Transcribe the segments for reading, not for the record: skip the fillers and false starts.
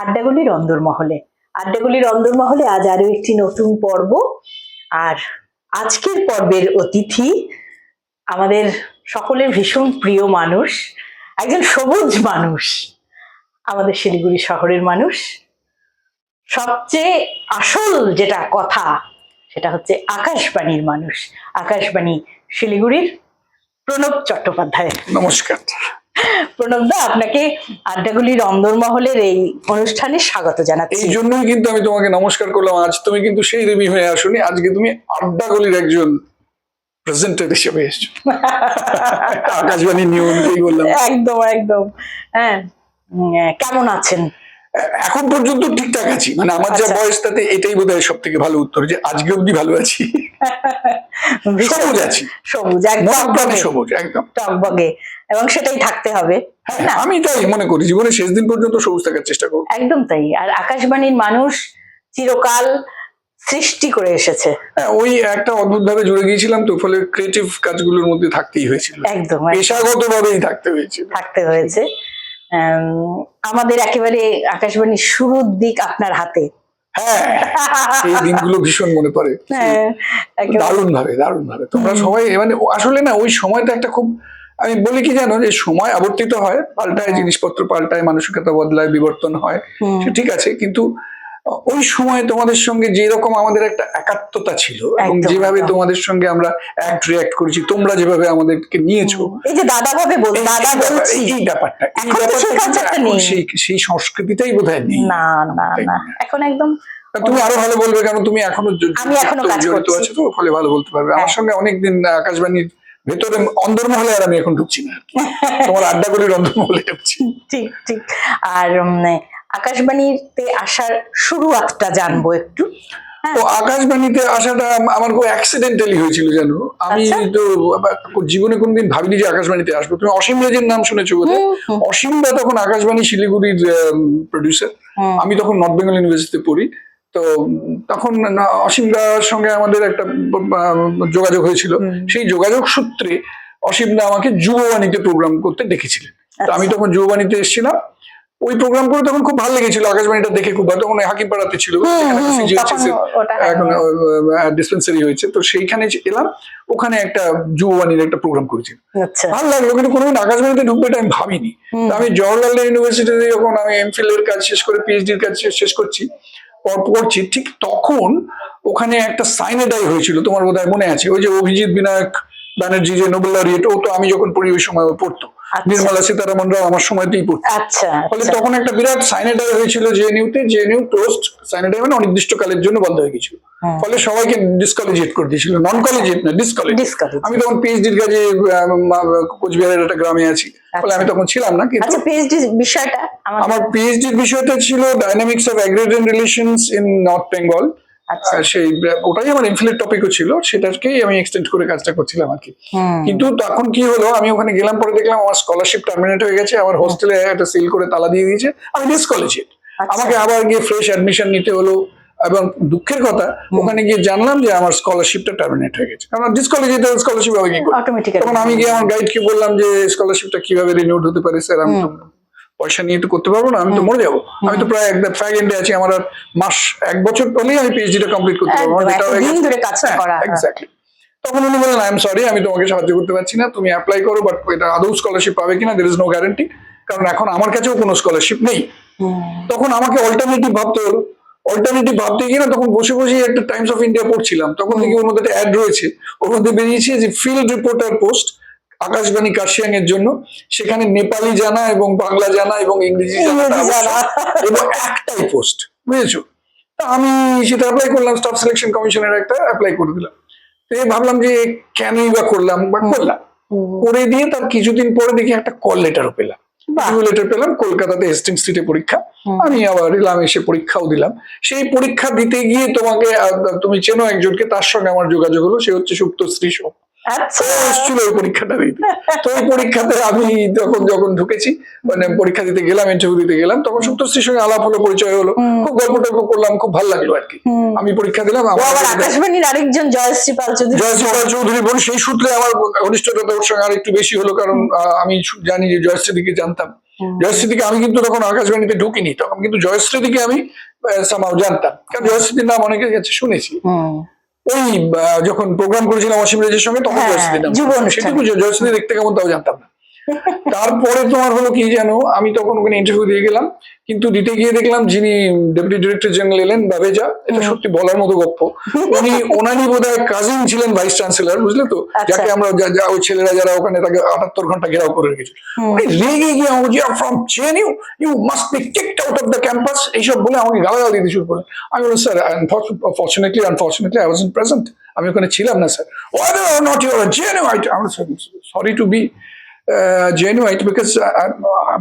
আড্ডাগুলির অন্দরমহলে আজ আরো একটি নতুন পর্ব। আর আজকের পর্বের অতিথি আমাদের সকলের ভীষণ প্রিয় মানুষ, একজন সবুজ মানুষ, আমাদের শিলিগুড়ি শহরের মানুষ। সবচেয়ে আসল যেটা কথা সেটা হচ্ছে আকাশবাণীর মানুষ, আকাশবাণী শিলিগুড়ির প্রণব চট্টোপাধ্যায়। নমস্কার প্রণবদা, আপনাকে আড্ডাগুলির অন্দরমহলের এই অনুষ্ঠানে স্বাগত জানাচ্ছি। এই জন্যই কিন্তু আমি তোমাকে নমস্কার করলাম। আজ তুমি কিন্তু সেই দেবী হয়ে আসোনি, আজকে তুমি আড্ডাগুলির একজন প্রেজেন্টার হিসেবে এসছো। আকাশবাণী নিয়মকেই বললাম। একদম একদম। হ্যাঁ, কেমন আছেন? এখন পর্যন্ত ঠিকঠাক আছি, মানে আমার যা বয়স তাতে এটাই বোধহয় সব থেকে ভালো উত্তর, যে আজকে অব্দি ভালো আছি। সবুজ আছি, সবুজ, একদম সবুজ, একদম টকবগে, এবং সেটাই থাকতে হবে। আমি তাই মনে করি, জীবনের শেষ দিন পর্যন্ত সবুজ থাকার চেষ্টা করব। একদম তাই। আর আকাশবাণীর মানুষ চিরকাল সৃষ্টি করে এসেছে। ওই একটা অদ্ভুত ভাবে জুড়ে গিয়েছিলাম, তো ফলে ক্রিয়েটিভ কাজগুলোর মধ্যে থাকতেই হয়েছিল, একদম পেশাগত ভাবেই থাকতে হয়েছে। আমাদের একেবারে আকাশবাণীর শুরুর দিক আপনার হাতে। হ্যাঁ, এই দিনগুলো ভীষণ মনে পড়ে, দারুণ ভাবে তোমরা সবাই, মানে আসলে না ওই সময়টা একটা খুব, আমি বলি কি জানো, যে সময় আবর্তিত হয়, পাল্টায়, জিনিসপত্র পাল্টায়, মানসিকতা বদলায়, বিবর্তন হয়, সে ঠিক আছে, কিন্তু ওই সময় তোমাদের সঙ্গে যেরকম আমাদের একটা একাত্মতা ছিল, এবং যেভাবে তোমাদের সঙ্গে আমরা অ্যাক্ট রিঅ্যাক্ট করেছি, তোমরা যেভাবে আমাদেরকে নিয়েছো, এই যে দাদা ভাবে এই ব্যাপারটা সেই সংস্কৃতিটাই বোধহয় নেই। না না না, এখন একদম। তুমি আরো ভালো বলবে, কারণ তুমি আমি এখনো জড়িত আছো, তো ফলে ভালো বলতে পারবে। আমার সঙ্গে অনেকদিন আকাশবাণীর ভেতরে অন্দরমহলে আর আমি এখন ঢুকছি না, তোমার আড্ডাগুলির অন্দরমহলে ঢুকছি। ঠিক ঠিক। আর আকাশবাণীতে আসার শুরুয়াতটা জানবো একটু। তো আকাশবাণীতে আসাটা আমার খুব অ্যাক্সিডেন্টালি হয়েছিল, জানো। আমি তো জীবনে কোনদিন ভাবিনি যে আকাশবাণীতে আসবো। তুমি অসীম রাজের নাম শুনেছো বোধহয়। অসীম দা তখন আকাশবাণী শিলিগুড়ির প্রডিউসার, আমি তখন নর্থ বেঙ্গল ইউনিভার্সিটিতে পড়ি। তো তখন অসীম দার সঙ্গে আমাদের একটা যোগাযোগ হয়েছিল, সেই যোগাযোগ সূত্রে অসীম দা আমাকে যুববাণীতে প্রোগ্রাম করতে ডেকেছিলেন। তো আমি তখন যুববাণীতে এসেছিলাম, ওই প্রোগ্রাম করে তখন খুব ভালো লেগেছিল। আকাশবাণীটা দেখে খুব ভালো, তখন হাকিমপাড়াতে ছিল, এখন ডিসপেন্সারি হয়েছে, তো সেইখানে এলাম, ওখানে একটা যুববাণীর একটা প্রোগ্রাম করেছিল, ভালো লাগলো। কিন্তু কোনোদিন আকাশবাণীতে ঢুকবে এটা আমি ভাবিনি। আমি জওহরলাল ইউনিভার্সিটিতে যখন আমি এমফিল এর কাজ শেষ করে পিএইচডির কাজ শেষ করছি, পড়ছি, ঠিক তখন ওখানে একটা সাইনেডাই হয়েছিল, তোমার বোধহয় মনে আছে, ওই যে অভিজিৎ বিনায়ক ব্যানার্জি যে নোবেল লরিয়েট, ও তো আমি যখন পড়ি ওই সময় পড়তো, নির্মলা সীতারামন রাও আমার সময়তেই পড়তো। ফলে তখন একটা বিরাট সাইনেডাই হয়েছিল জেএনইউতে, জেএনইউ ক্লোজড, সাইনেডাই মানে অনির্দিষ্টকালের জন্য বন্ধ হয়ে গেছিল, ফলে সবাইকে ডিসকলেজিয়েট করে দিয়েছিল, নন কলেজিয়েট না, ডিসকলেজিয়েট। আমি তখন পিএইচডির কাজে কোচবিহারের একটা গ্রামে আছি, ফলে আমি তখন ছিলাম না। কিন্তু আমার পিএইচডির বিষয়টা ছিল dynamics of agrarian relations in North Bengal. সেই ওটাই আমার এমফিলের টপিকও ছিল, সেটাকেই আমি এক্সটেন্ড করে কাজটা করছিলাম আর কি। কিন্তু তখন কি হলো, আমি ওখানে গেলাম, পরে দেখলাম আমার স্কলারশিপ টার্মিনেট হয়ে গেছে, আমার হোস্টেলে একটা সিল করে তালা দিয়ে দিয়েছে, আমি ডিসকলেজিয়েট। আমাকে আবার গিয়ে ফ্রেশ অ্যাডমিশন নিতে হলো, এবং দুঃখের কথা ওখানে গিয়ে জানলাম যে আমার স্কলারশিপটা টার্মিনেট হয়ে গেছে, কারণ ডিসকলেজিয়েট স্কলারশিপ হবে কি করে। তখন আমি গিয়ে আমার গাইডকে বললাম যে স্কলারশিপটা কিভাবে রিনিউড হতে পারে স্যার, আমি তো পয়সা নিয়ে তো করতে পারবো না, আমি তো মরে যাবো, আমি তো প্রায় একদম ফ্যাগ এন্ডে আছি, আমার আর মাস 1 বছর পরেই আমি পিএইচডিটা কমপ্লিট করতে পারবো। এক্স্যাক্টলি। তখন উনি বললেন, আই এম সরি, আমি তোমাকে সাহায্য করতে পারছি না, তুমি অ্যাপ্লাই করো, বাট এটা আদৌ স্কলারশিপ পাবে কিনা দের ইজ নো গ্যারান্টি, কারণ এখন আমার কাছেও কোনো স্কলারশিপ নেই। তখন আমাকে অল্টারনেটিভ ভাবতে হলো। অল্টারনেটিভ ভাবতে গিয়ে না, তখন বসে বসে একটা টাইমস অফ ইন্ডিয়া পড়ছিলাম, তখন দেখি ওর মধ্যে একটা অ্যাড রয়েছে, ওর মধ্যে বেরিয়েছে যে field reporter post Akashvani Kurseong এর জন্য, সেখানে নেপালি জানা এবং বাংলা জানা এবং ইংরেজি জানা এবং একটাই পোস্ট, বুঝেছো। আমি সেটা অ্যাপ্লাই করলাম, স্টাফ সিলেকশন কমিশনের একটা অ্যাপ্লাই করে দিলাম। তো ভাবলাম যে কেনই বা করলাম, করে দিয়ে তার কিছুদিন পরে দেখি একটা কল লেটারও পেলাম, কলকাতাতে হেস্টিং স্ট্রিটে পরীক্ষা। আমি আবার এলাম, এসে পরীক্ষাও দিলাম। সেই পরীক্ষা দিতে গিয়ে তুমি চেনো একজনকে, তার সঙ্গে আমার যোগাযোগ হলো, সে হচ্ছে সুপ্তশ্রী সোম। আচ্ছা। ও এসেছিল ওই পরীক্ষাটা দিতে। তো ওই পরীক্ষাতে আমি যখন ঢুকেছি, মানে পরীক্ষা দিতে গেলাম, ইন্টারভিউ দিতে গেলাম, তখন সন্তোষীর সঙ্গে আলাপ হলো, পরিচয় হলো, খুব গল্প টল্প করলাম, খুব ভালো লাগলো আর কি। আমি পরীক্ষা দিলাম, ও আবার আকাশবাণীর আরেকজন জয়শ্রী পাল চৌধুরী। জয়শ্রী পাল চৌধুরী বোন, সেই সূত্রে আমার ঘনিষ্ঠতা ওর সঙ্গে আর একটু বেশি হলো, কারণ আমি জানি যে জয়শ্রীদিকে জানতাম। জয়শ্রীদিকে আমি কিন্তু তখন আকাশবাণীতে ঢুকিনি, তখন কিন্তু জয়শ্রীদিকে আমি somehow জানতাম, কারণ জয়শ্রীদির নাম অনেকের কাছে শুনেছি। ওই যখন প্রোগ্রাম করেছিলাম অসীম রাজের সঙ্গে, তখন জয়শ্রীদির নাম সেটুকু, জয়শ্রী দেখতে কেমন তাও জানতাম না। তারপরে তোমার হলো কি জানো, আমি তখন ওখানে ইন্টারভিউ দিয়ে গেলাম, কিন্তু দিতে গিয়ে দেখলাম যিনি ডেপুটি ডিরেক্টর জেনারেল এলেন বাবেজা, এটা সত্যি বলার মতো গল্প, ওনারই বোধহয় কাজিন ছিলেন ভাইস চ্যান্সেলর, বুঝলে তো, যাকে আমরা ওই ছেলেরা যারা ওখানে তাকে 78 ঘন্টা ঘেরাও করে রেখেছে, উনি রেগে গিয়ে আমাকে from JNU you must be kicked out of the campus এইসব বলে আমাকে গালাগাল দিতে শুরু করেন। আমি বললাম sir unfortunately I wasn't present, আমি ওখানে ছিলাম না sir. whether or not you are a genuine, I'm sorry to be genuine because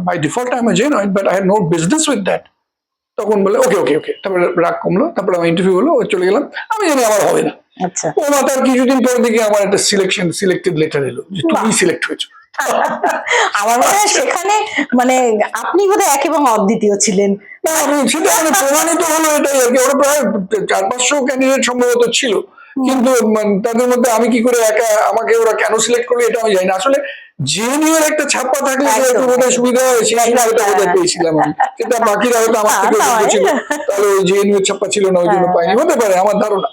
by default I'm a genuine, but I had no business with that. তখন বলে ওকে ওকে ওকে, তারপরে রাগ কমলো, তারপরে আমার ইন্টারভিউ হলো, চলে গেলাম, আমি জানি আমার হবে না। আচ্ছা। ও মাতার কিছুদিন পর দিকে আমার একটা সিলেক্টেড লেটার এলো যে তুমি সিলেক্ট হয়েছো। আমার মনে হয় সেখানে মানে আপনি বোধহয় এক এবং অদ্বিতীয় ছিলেন। সেটা মানে প্রমাণিত হলো এটাই আর কি। ওরা প্রায় 400-500 ক্যান্ডিডেট সম্ভবত ছিল, কিন্তু তাদের মধ্যে আমি কি করে একা, আমাকে ওরা কেন সিলেক্ট করলো এটা আমি জানি না। আসলে জেএনইউ এর একটা ছাপ্পা থাকলে একটু বোধহয় সুবিধা হয়, সেই সুবিধাটা বোধহয় পেয়েছিলাম আমি, সেটা বাকিরা হয়তো আমার থেকে অভিজ্ঞ ছিল, তাহলে ওই জেএনইউ এর ছাপ্পা ছিল না, ওই জন্য পাইনি, হতে পারে আমার ধারণা।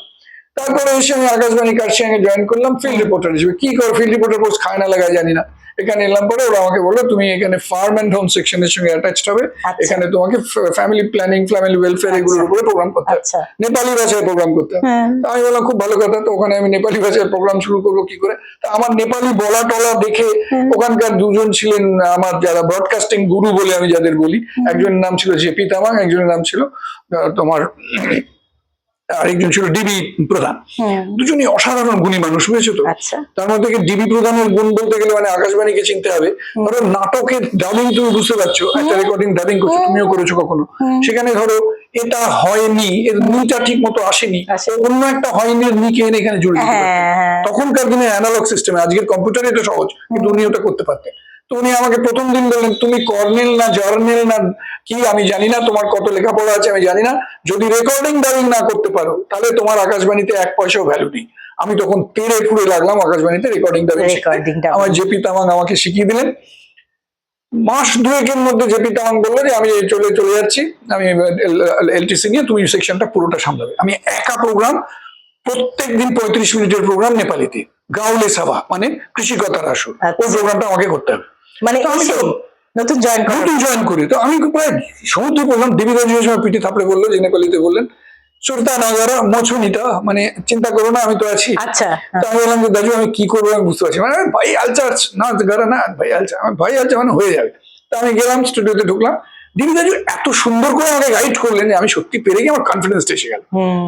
তারপরে এসে আমি আকাশবাণী কার্শিয়াঙ্গে জয়েন করলাম ফিল্ড রিপোর্টার হিসেবে। কি করে ফিল্ড রিপোর্টার পোস্ট খায় না লাগায় জানি না, এখানে এলাম পরে ওরা আমাকে বললো তুমি এখানে ফার্ম এন্ড হোম সেকশনের সঙ্গে অ্যাটাচড হবে, এখানে তোমাকে ফ্যামিলি প্ল্যানিং, ফ্যামিলি ওয়েলফেয়ার এগুলোর উপরে প্রোগ্রাম করতে হবে, নেপালি ভাষায় প্রোগ্রাম করতে হবে। আমি বললাম খুব ভালো কথা, তো ওখানে আমি নেপালি ভাষায় প্রোগ্রাম শুরু করবো কি করে। তা আমার নেপালি বলা টলা দেখে ওখানকার দুজন ছিলেন আমার যারা ব্রডকাস্টিং গুরু বলে আমি যাদের বলি, একজনের নাম ছিল জেপি তামাং, একজনের নাম ছিল তোমার আরেকজন ছিল ডিবি প্রধান, দুজনই অসাধারণ গুণী মানুষ, বুঝেছো তো। তার মধ্যে ডিবি প্রধানের গুণ বলতে গেলে মানে আকাশবাণীকে চিনতে হবে। ধরো নাটকের ডাবিং তুমি বুঝতে পারছো, একটা রেকর্ডিং ডাবিং করছো, তুমিও করেছো কখনো, সেখানে ধরো এটা হয়নি, এর নিটা ঠিক মতো আসেনি, অন্য একটা হয়নি এর নিকে এনে এখানে জুড়ে দিতে পারতেন। তখনকার দিনে অ্যানালগ সিস্টেমে, আজকের কম্পিউটারে এটা সহজ, কিন্তু উনি ওটা করতে পারতেন। তো উনি আমাকে প্রথম দিন বললেন তুমি কর্নেল না জার্নেল না কি আমি জানি না, তোমার কত লেখাপড়া আছে আমি জানি না, যদি রেকর্ডিং ডাবিং না করতে পারো তাহলে তোমার আকাশবাণীতে 1 পয়সাও ভ্যালু নেই। আমি তখন তেড়ে ফুড়ে লাগলাম আকাশবাণীতে রেকর্ডিং ডাবিং শিখতে। আমার জেপি তামাং আমাকে শিখিয়ে দিলেন। মাস 2-এর মধ্যে জেপি তামাং বললো যে আমি চলে যাচ্ছি, আমি এলটিসি নিয়ে তুমি সেকশনটা পুরোটা সামলাবে। আমি একা প্রোগ্রাম, প্রত্যেক দিন 35 মিনিটের প্রোগ্রাম নেপালিতে, গাউলে সাভা মানে কৃষিকতার আসর, ওই প্রোগ্রামটা আমাকে করতে হবে। মানে আমি তো নতুন জয়েন করি, তো আমি প্রায় সমুদ্র প্রোগ্রাম ডিবি রাজুর সময় পিঠে থাপড়ে বললো যে নেপালিতে বললেন চোরতা নাগারা মছুনিটা, মানে চিন্তা করো না আমি তো আছি। তো আমি বললাম যে দাজু আমি কি করবো আমি বুঝতে পারছি, মানে ভাই আলচা না গারা না ভাই আলচা, ভাই আলচা মানে হয়ে যাবে। তো আমি গেলাম, স্টুডিওতে ঢুকলাম, ডিবি দাজু এত সুন্দর করে আমাকে গাইড করলেন যে আমি সত্যি পেরে গিয়ে আমার কনফিডেন্সটা এসে গেল।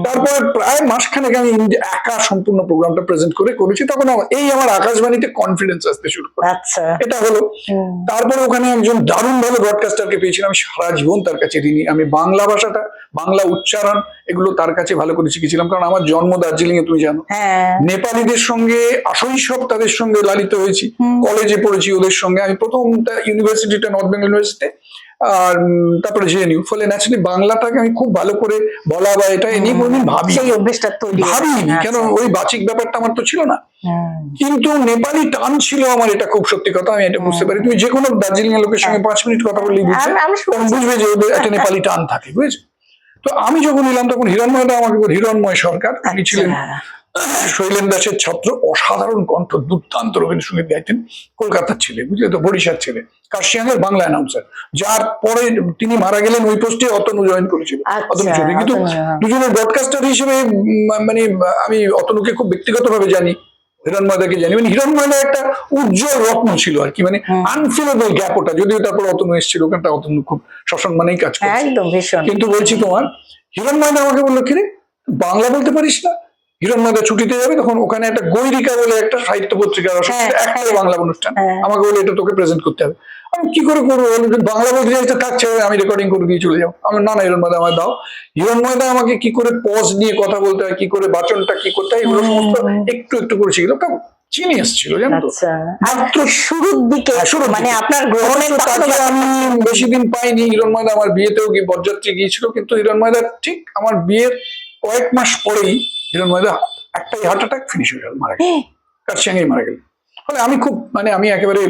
তারপরে প্রায় মাসখানেক আমি একা সম্পূর্ণ প্রোগ্রামটা প্রেজেন্ট করেছি, তখন আমার আকাশবাণীতে কনফিডেন্স আসতে শুরু করে, এটা হলো। তারপরে ওখানে একজন দারুণ ভালো ব্রডকাস্টারকে পেয়েছিলাম, আমি সারা জীবন তার কাছে ঋণী। আমি বাংলা ভাষাটা, বাংলা উচ্চারণ এগুলো তার কাছে ভালো করে শিখেছিলাম, কারণ আমার জন্ম দার্জিলিং এ তুমি জানো, নেপালিদের সঙ্গে শৈশব তাদের সঙ্গে লালিত হয়েছি, কলেজে পড়েছি ওদের সঙ্গে। আমি প্রথমটা ইউনিভার্সিটিটা নর্থ বেঙ্গল ইউনিভার্সিটি, আর তারপরে জেএনইউ, ফলে ন্যাচারালি বাংলাটাকে আমি খুব ভালো করে বলা বা এটা নিয়ে কোনোদিন ভাবিনি, কেন ওই বাচিক ব্যাপারটা আমার তো ছিল না। কিন্তু নেপালি টান ছিল আমার, এটা খুব সত্যি কথা, আমি এটা বুঝতে পারি। তুমি যে কোনো দার্জিলিং এর লোকের সঙ্গে 5 মিনিট কথা বললেই বুঝবে যে ওদের একটা নেপালি টান থাকে, বুঝেছো। তো আমি যখন এলাম তখন হিরণময়দা আমাকে, হিরণময় সরকার, তিনি ছিলেন শৈলেন দাসের ছাত্র, অসাধারণ কণ্ঠ, দুর্দান্ত রবীন্দ্রসঙ্গীত গাইতেন, কলকাতার ছেলে, বুঝলে তো, বরিশার ছেলে, কার্শিয়াঙ্গের বাংলা অ্যানাউন্সার, যার পরে তিনি মারা গেলেন ওই পোস্টে অতনু জয়েন করেছিল, অতনু চৌধুরী। কিন্তু দুজনের ব্রডকাস্টার হিসেবে মানে আমি অতনুকে খুব ব্যক্তিগতভাবে জানি, হিরণময়দাকে জানি। মানে হিরণময়দা একটা উজ্জ্বল রত্ন ছিল আর কি, মানে আনফিলেবল গ্যাপ ওটা, যদিও তারপর অতনু এসেছিল, ওখানটা অতনু খুব সসম্মানেই কাজ করছে। কিন্তু বলছি তোমার, হিরণময়দা আমাকে বললো কিরে বাংলা বলতে পারিস না। হিরণময়দা ছুটিতে যাবে, তখন ওখানে একটা গৈরিকা বলে একটা সাহিত্য পত্রিকার একটা বাংলা অনুষ্ঠান, আমাকে বলে এটা তোকে প্রেজেন্ট করতে হবে। আমি কি করে করবো, বাংলা বলতে চাইছে থাকছে, আমি রেকর্ডিং করে দিয়ে চলে যাবো। আমি না হিরণময়দা আমায় দাও। হিরণময়দা আমাকে কি করে পজ নিয়ে কথা বলতে হয়, কি করে বাচনটা কি করতে হয়, এগুলো সমস্ত একটু একটু করে শিখলাম। জিনিয়াস ছিল জানো তো। আচ্ছা, আর মাত্র শুরুর দিকে শুরুর মানে দিকে। আপনার গ্রহণের অথচ তাকে আমি বেশি দিন পাইনি। হিরণ ময়দা আমার বিয়েতেও গিয়ে বরযাত্রী গিয়েছিল, কিন্তু হিরণ ময়দা ঠিক আমার বিয়ের কয়েক মাস পরেই হিরণ ময়দা একটাই হার্ট অ্যাটাক ফিনিশ হয়ে গেল, মারা গেল, কার্শিয়াঙেই মারা গেল। ফলে আমি খুব মানে আমি একেবারে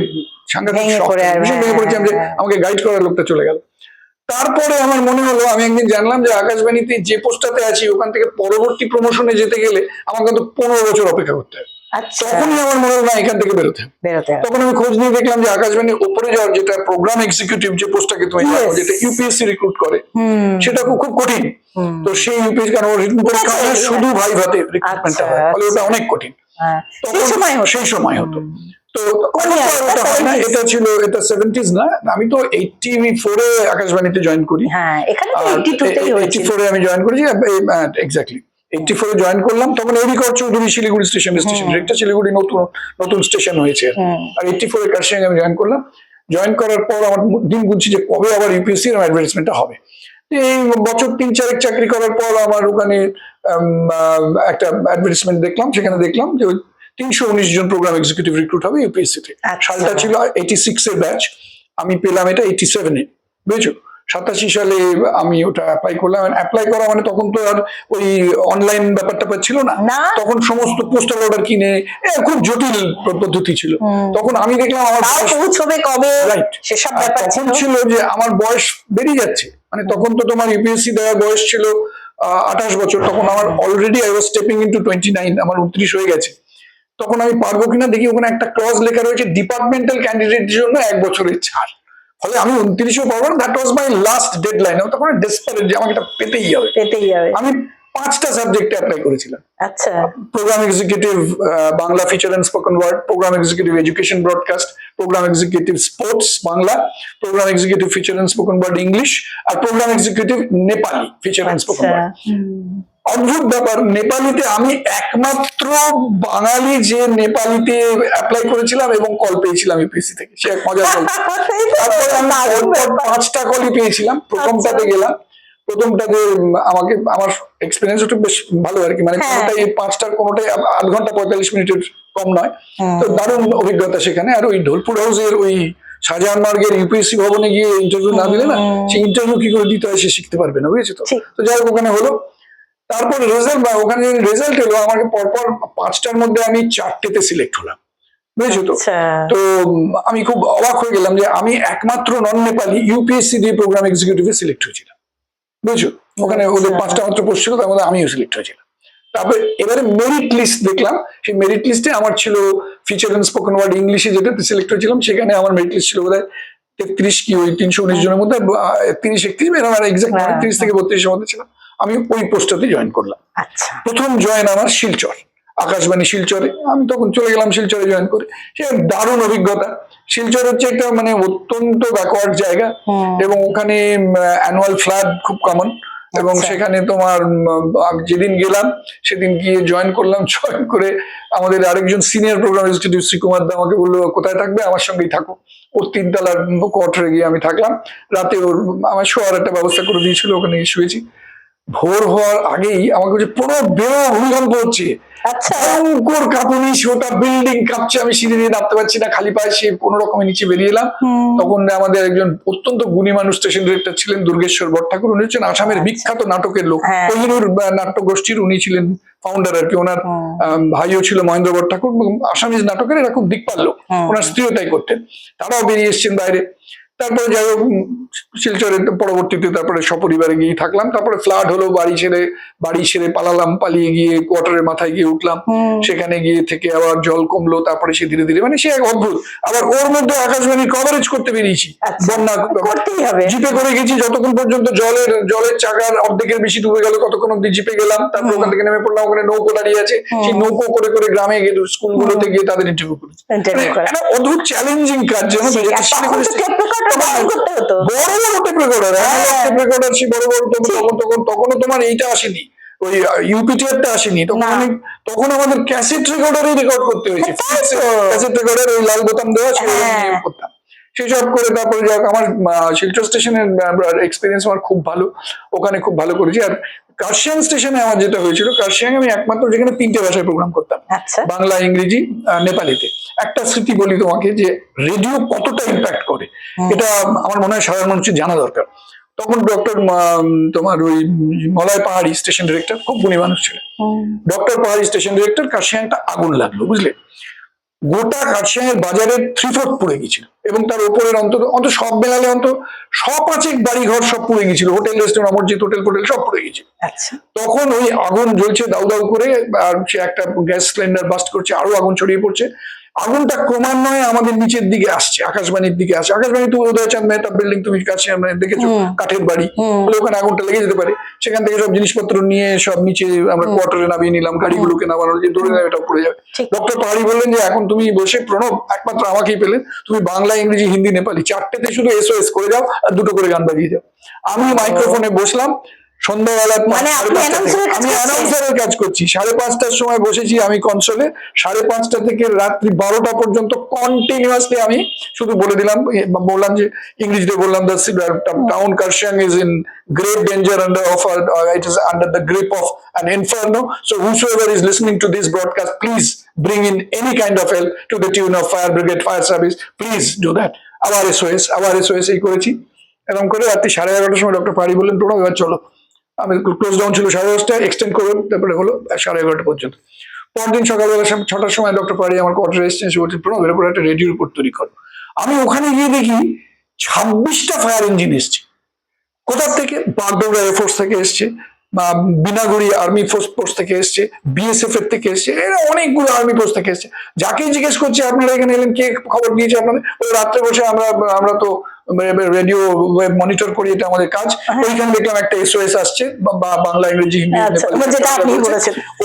সাংঘাতিক ভেঙে shock, পড়ে ভীষণ ভেঙে পড়েছিলাম যে আমাকে গাইড করার লোকটা চলে গেল। তারপরে আমার মনে হলো, আমি একদিন জানলাম যে আকাশবাণীতে যে পোস্টটাতে আছি ওখান থেকে পরবর্তী প্রমোশনে যেতে গেলে আমাকে কিন্তু 15 বছর অপেক্ষা করতে হবে। আচ্ছা, তখনই আমার মনে হলো না, এখান থেকে বেরোতে হবে। বেরোতে হবে। তখন আমি খোঁজ নিয়ে দেখলাম যে আকাশবাণীর উপরে যাওয়ার যেটা প্রোগ্রাম এক্সিকিউটিভ যে পোস্টটাকে তুমি জানো, Yes. যেটা ইউপিএসসি রিক্রুট করে, হুম, সেটা খুব কঠিন। হুম। তো সেই ইউপিএসসি কারণ রিটেন পরীক্ষা হয় না, আচ্ছা, শুধু ভাইভাতে রিক্রুটমেন্টটা হয়, ফলে ওটা অনেক কঠিন। হ্যাঁ, সেই তখন সময় হতো। সেই সময় হতো। তো কোন এখন তো year? আর ওটা হয় না, 70s? এটা ছিল, এটা 70s না, আমি তো 84 এ আকাশবাণীতে জয়েন করি। হ্যাঁ, এখানে তো আর 82 হয়েছিল। 84 এ আমি জয়েন করেছি, এক্স্যাক্টলি 84 এ জয়েন করলাম। তখন এরিকর চৌধুরী শিলিগুড়ি স্টেশন ডিরেক্টর, শিলিগুড়ি নতুন নতুন স্টেশন হয়েছে। আর 84 এ কার্শিয়াং আমি জয়েন করলাম। জয়েন করার পর আমার দিন গুনছি যে কবে আবার ইউপিএসসি এর অ্যাডভার্টাইজমেন্টটা হবে। এই বছর 3-4 চাকরি করার পর আমার ওখানে একটা অ্যাডভার্টাইজমেন্ট দেখলাম, সেখানে দেখলাম যে 319 জন প্রোগ্রাম এক্সিকিউটিভ রিক্রুট হবে ইউপিএসসি তে। সালটা ছিল 86 এর ব্যাচ, আমি পেলাম এটা 87 এ, বুঝেছো। 87 সালে আমি ওটা অ্যাপ্লাই করলাম। অ্যাপ্লাই করা মানে তখন তো আর ওই অনলাইন ব্যাপারটা ছিল না, তখন সমস্ত পোস্টাল অর্ডার কিনে খুব জটিল পদ্ধতি ছিল। তখন আমি দেখলাম আমার পৌঁছবে কবে, রাইট, সেসব ব্যাপার তখন ছিল যে আমার বয়স বেরিয়ে যাচ্ছে, মানে তখন তো তোমার ইউপিএসসি দেওয়ার বয়স ছিল 28 বছর, তখন আমার already I was stepping into 29, আমার 29 হয়ে গেছে। তখন আমি পারবো কিনা দেখি, ওখানে একটা ক্লজ লেখা রয়েছে ডিপার্টমেন্টাল ক্যান্ডিডেটের জন্য 1 বছরের ছাড়। ফলে আমি 29-এও পারবো না, that was my last deadline. তখন ডেসপারেট যে আমাকে এটা পেতেই হবে, পেতেই হবে। আমি 5টা সাবজেক্টে অ্যাপ্লাই করেছিলাম। আচ্ছা, programme executive Bangla feature and spoken word, programme executive education broadcast, programme executive sports Bangla, programme executive feature and spoken word English, আর programme executive Nepali feature and spoken word. অদ্ভুত ব্যাপার, নেপালিতে আমি একমাত্র বাঙালি যে নেপালিতে অ্যাপ্লাই করেছিলাম এবং কল পেয়েছিলাম ইউপিএসসি থেকে, সে এক মজার গল্প। তারপরে আমি 5টা কলই পেয়েছিলাম। প্রথমটাতে গেলাম, প্রথমটাতে আমাকে আমার এক্সপিরিয়েন্স একটু বেশ ভালো আর কি, মানে কোনোটাই 5টার কোনোটাই 8 ঘন্টা 45 মিনিটের কম নয়। তো দারুণ অভিজ্ঞতা সেখানে। আর ওই ঢোলপুর হাউসের ওই শাহজাহান মার্গের ইউপিএসসি ভবনে গিয়ে ইন্টারভিউ না দিলে না, সেই ইন্টারভিউ কি করে দিতে হয় সে শিখতে পারবে না, বুঝেছো তো। তো যাই হোক, ওখানে হলো। তারপর রেজাল্ট, বা ওখানে রেজাল্ট এলো, আমাকে পরপর 5টার মধ্যে আমি 4টেতে সিলেক্ট হলাম, বুঝেছো তো। তো আমি খুব অবাক হয়ে গেলাম যে আমি একমাত্র নন নেপালি ইউপিএসসি দিয়ে প্রোগ্রাম এক্সিকিউটিভে সিলেক্ট হয়েছিলাম, বুঝেছো। ওখানে ওদের 5টা মাত্র পোস্ট ছিল, তার মধ্যে আমিও সিলেক্ট হয়েছিলাম। তারপরে এবারে মেরিট লিস্ট দেখলাম, সেই মেরিট লিস্টে আমার ছিল ফিচার এন্ড স্পোকেন ওয়ার্ড ইংলিশে যেটাতে সিলেক্ট হয়েছিলাম, সেখানে আমার মেরিট লিস্ট ছিল বোধহয় 33 কি ওই 319 জনের মধ্যে 30-31 এরকম, এক্সাক্ট 30 থেকে 32 এর মধ্যে ছিল। আমি ওই পোস্টটাতে জয়েন করলাম। আচ্ছা, প্রথম জয়েন আমার শিলচর, আকাশবাণী শিলচরে। আমি তখন চলে গেলাম শিলচরে জয়েন করে। সে দারুণ অভিজ্ঞতা। শিলচর হচ্ছে একটা মানে অত্যন্ত ব্যাকওয়ার্ড জায়গা, এবং ওখানে অ্যানুয়াল ফ্লাড খুব কমন। এবং সেখানে তোমার যেদিন গেলাম সেদিন গিয়ে জয়েন করলাম। জয়েন করে আমাদের আরেকজন সিনিয়র প্রোগ্রাম এক্সিকিউটিভ শ্রীকুমার দা আমাকে বললো, কোথায় থাকবে, আমার সঙ্গেই থাকো। ওর 3তলার কোয়ার্টারে গিয়ে আমি থাকলাম। রাতে ওর আমার শোয়ার একটা ব্যবস্থা করে দিয়েছিল, ওখানে গিয়ে শুয়েছি। ভোর হওয়ার আগেই আমাকে বলছে, প্রণব বেরো, ভূমিকম্প হচ্ছে। ভয়ঙ্কর কাঁপুনি, ওটা বিল্ডিং কাঁপছে, আমি সিঁড়ি দিয়ে নামতে পারছি না, খালি পায়ে সে কোনো রকমের নিচে বেরিয়ে এলাম। তখন আমাদের একজন অত্যন্ত গুণী মানুষ স্টেশন ডিরেক্টর ছিলেন, দুর্গেশ্বর বটঠাকুর। উনি হচ্ছেন আসামের বিখ্যাত নাটকের লোক, কোহিনুর নাট্য গোষ্ঠীর উনি ছিলেন ফাউন্ডার আর কি। ওনার ভাইও ছিল মহেন্দ্র বটঠাকুর, আসামিজ নাটকের এরা খুব দিকপাল লোক। ওনার স্ত্রীও তাই করতেন। তারাও বেরিয়ে এসছেন বাইরে। তারপরে যাই হোক, শিলচরের পরবর্তীতে তারপরে সপরিবারে গিয়ে থাকলাম। তারপরে ফ্লাড হলো, বাড়ি ছেড়ে পালালাম, পালিয়ে গিয়ে কোয়ার্টারের মাথায় গিয়ে উঠলাম। সেখানে গিয়ে থেকে আবার জল কমলো, তারপরে সে ধীরে ধীরে, মানে সে এক অদ্ভুত। আবার ওর মধ্যে আকাশবাণী কভারেজ করতে বেরিয়েছি, বন্যা জিপে করে গেছি, যতক্ষণ পর্যন্ত জলের চাকার অর্ধেকের বেশি ডুবে গেল ততক্ষণ অব্দি জিপে গেলাম। তারপর ওখান থেকে নেমে পড়লাম, ওখানে নৌকো দাঁড়িয়ে আছে, সেই নৌকো করে করে গ্রামে গিয়ে স্কুলগুলোতে গিয়ে তাদের ইন্টারভিউ করেছি। একটা অদ্ভুত চ্যালেঞ্জিং কাজ, জানো তো, যেটা তখনও তোমার এইটা আসেনি, ওই ইউপিটিআরটা আসেনি তখন আমাদের ক্যাসেট রেকর্ডারই রেকর্ড করতে হয়েছে। ক্যাসেট রেকর্ডার ওই লাল বোতাম দেওয়া ছিল, করতাম সেসব করে। তারপরে যাক, আমার শিলচর স্টেশনের এক্সপিরিয়েন্স আমার খুব ভালো, ওখানে খুব ভালো করেছি। আর কার্শিয়াং স্টেশনে আমার যেটা হয়েছিল, কার্শিয়াং আমি একমাত্র যেখানে 3টে ভাষায় প্রোগ্রাম করতাম, আচ্ছা। বাংলা, ইংরেজি, নেপালিতে। একটা স্মৃতি বলি তোমাকে যে রেডিও কতটা ইম্প্যাক্ট করে, এটা আমার মনে হয় সাধারণ মানুষের জানা দরকার। তখন ডক্টর তোমার ওই মলয় পাহাড়ি স্টেশন ডিরেক্টর, খুব গুণী মানুষ ছিলেন। ডক্টর পাহাড়ি স্টেশন ডিরেক্টর, কার্শিয়াংটা আগুন লাগলো, বুঝলে? গোটা কার্শিয়াংয়ের বাজারের 3/4 পুড়ে গেছিল, এবং তার উপরের অন্তত অন্তত সব মেলালে অন্তত 100-5 বাড়ি ঘর সব পুড়ে গেছিল, হোটেল, রেস্টুরেন্ট, অমরজিৎ হোটেল ফোটেল সব পুড়ে গেছিল। আচ্ছা। তখন ওই আগুন জ্বলছে দাউ দাউ করে, আর সে একটা গ্যাস সিলিন্ডার বাস্ট করছে, আরো আগুন ছড়িয়ে পড়ছে। আগুনটা ক্রমান্বয়ে আমাদের নিচের দিকে আসছে, আকাশবাণীর দিকে আসছে। আকাশবাণী তো উদয়চাঁদ মেহতা বিল্ডিং, তুমি কাছে দেখেছো, কাঠের বাড়ি, বলে ওখানে আগুনটা লেগে যেতে পারে। সেখান থেকে সব জিনিসপত্র নিয়ে সব নিচে আমরা কোয়ার্টারে নামিয়ে নিলাম, গাড়িগুলোকে নামানোর যে ধরে এটা পড়ে যাবে। ডক্টর পাহাড়ি বললেন যে এখন তুমি বসে প্রণব, একমাত্র আমাকেই পেলেন, তুমি বাংলা, ইংরেজি, হিন্দি, নেপালি 4টেতে শুধু SOS করে যাও আর 2টো করে গান বাজিয়ে যাও। আমি মাইক্রোফোনে বসলাম সন্ধ্যাবেলা, মানে আপনি আমি অ্যানাউন্সারের কাজ করছি। 5:30টার সময় বসেছি আমি কনসোলে, 5:30টা থেকে রাত্রি 12টা পর্যন্ত কন্টিনিউয়াসলি আমি শুধু বললাম যে ইংরেজিতে বললাম, the town Kurseong is in great danger it is under the grip of an inferno, so whosoever is listening to this broadcast, please bring in any kind of help to the tune of fire brigade, fire service, please do that. আবার SOS এই করেছি। এরকম করে রাত্রি 11:30টার সময় doctor পাহাড়ি বললেন, প্রণব এবার চলো। আমি ক্লোজ ডাউন ছিল 10:30টায়, এক্সটেন্ড করবেন, তারপরে হলো 11:30টা পর্যন্ত। পরদিন সকালবেলা 6টার সময় ডক্টর পাহাড়ি আমার কোয়ার্টারে এসেছেন, এসে বলছেন, প্রণব এর উপর একটা রেডিও রিপোর্ট তৈরি করো। আমি ওখানে গিয়ে দেখি 26টা ফায়ার ইঞ্জিন এসছে। কোথার থেকে? বাগডোগরা এয়ারফোর্স থেকে এসছে, বা বিনাগুড়ি আর্মি ফোর্স থেকে এসছে, BSF এর থেকে এসছে, এরা অনেকগুলো আর্মি ফোর্স থেকে এসছে। যাকে জিজ্ঞেস করছে আপনারা এখানে এলেন, কে খবর দিয়েছে আপনাদের? ওই রাত্রে বসে আমরা তো রেডিও মনিটর করি, এটা আমাদের কাজ। ওইখানে দেখলাম একটা SOS আসছে, বাংলা, ইংরেজি, হিন্দি,